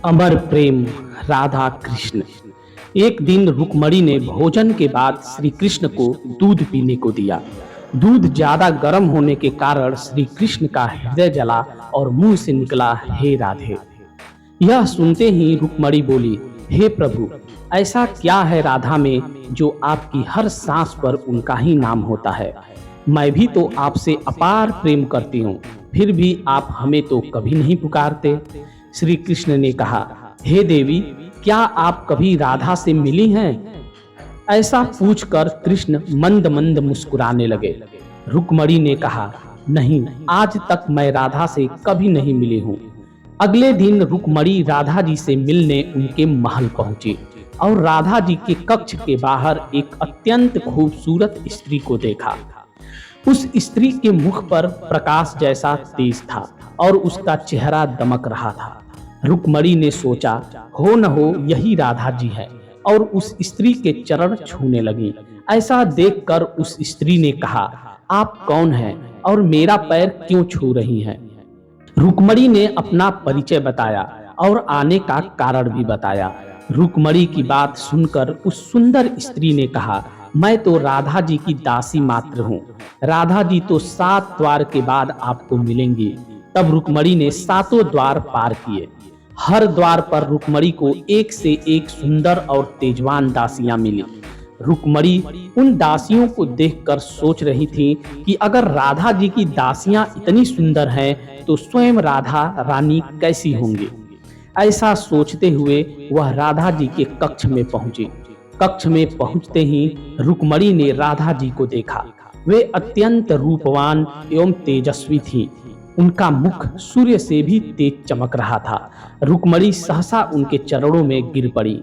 अमर प्रेम राधा कृष्ण। एक दिन रुक्मणी ने भोजन के बाद श्री कृष्ण को दूध पीने को दिया। दूध ज्यादा गर्म होने के कारण श्री कृष्ण का हृदय जला और मुंह से निकला, हे राधे। यह सुनते ही रुक्मणी बोली, हे प्रभु, ऐसा क्या है राधा में जो आपकी हर सांस पर उनका ही नाम होता है। मैं भी तो आपसे अपार प्रेम करती हूँ, फिर भी आप हमें तो कभी नहीं पुकारते। श्री कृष्ण ने कहा, हे देवी, क्या आप कभी राधा से मिली हैं? ऐसा पूछकर कृष्ण मंद मंद मुस्कुराने लगे। रुक्मणी ने कहा, नहीं, आज तक मैं राधा से कभी नहीं मिली हूँ। अगले दिन रुक्मणी राधा जी से मिलने उनके महल पहुंची और राधा जी के कक्ष के बाहर एक अत्यंत खूबसूरत स्त्री को देखा। उस स्त्री के मुख पर प्रकाश जैसा तेज था और उसका चेहरा दमक रहा था। रुक्मणी ने सोचा, हो न हो यही राधा जी है, और उस स्त्री के चरण छूने लगी। ऐसा देखकर उस स्त्री ने कहा, आप कौन हैं और मेरा पैर क्यों छू रही हैं? रुक्मणी ने अपना परिचय बताया और आने का कारण भी बताया। रुक्मणी की बात सुनकर उस सुंदर स्त्री ने कहा, मैं तो राधा जी की दासी मात्र हूँ। राधा जी तो 7 द्वार के बाद आपको मिलेंगी। तब रुक्मणी ने 7 द्वार पार किए। हर द्वार पर रुक्मणी को एक से एक सुंदर और तेजवान दासियां मिली। रुक्मणी उन दासियों को देखकर सोच रही थी कि अगर राधा जी की दासियां इतनी सुंदर हैं तो स्वयं राधा रानी कैसी होंगी। ऐसा सोचते हुए वह राधा जी के कक्ष में पहुंची। कक्ष में पहुंचते ही रुक्मणी ने राधा जी को देखा। वे अत्यंत रूपवान एवं तेजस्वी थीं। उनका मुख सूर्य से भी तेज चमक रहा था। रुक्मणी सहसा उनके चरणों में गिर पड़ी।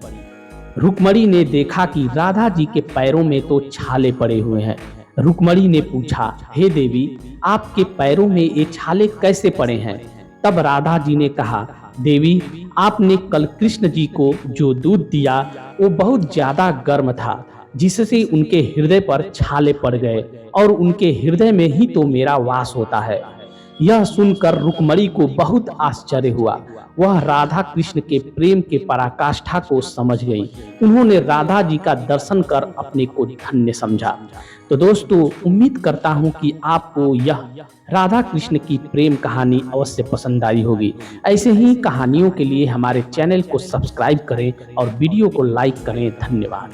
रुक्मणी ने देखा कि राधा जी के पैरों में तो छाले पड़े हुए हैं। रुक्मणी ने पूछा, हे देवी, आपके पैरों में ये छाले कैसे पड़े हैं? तब राधा जी ने कहा, देवी, आपने कल कृष्ण जी को जो दूध दिया वो बहुत ज्यादा गर्म था, जिससे उनके हृदय पर छाले पड़ गए, और उनके हृदय में ही तो मेरा वास होता है। यह सुनकर रुक्मणी को बहुत आश्चर्य हुआ। वह राधा कृष्ण के प्रेम के पराकाष्ठा को समझ गई। उन्होंने राधा जी का दर्शन कर अपने को धन्य समझा। तो दोस्तों, उम्मीद करता हूँ कि आपको यह राधा कृष्ण की प्रेम कहानी अवश्य पसंद आई होगी। ऐसे ही कहानियों के लिए हमारे चैनल को सब्सक्राइब करें और वीडियो को लाइक करें। धन्यवाद।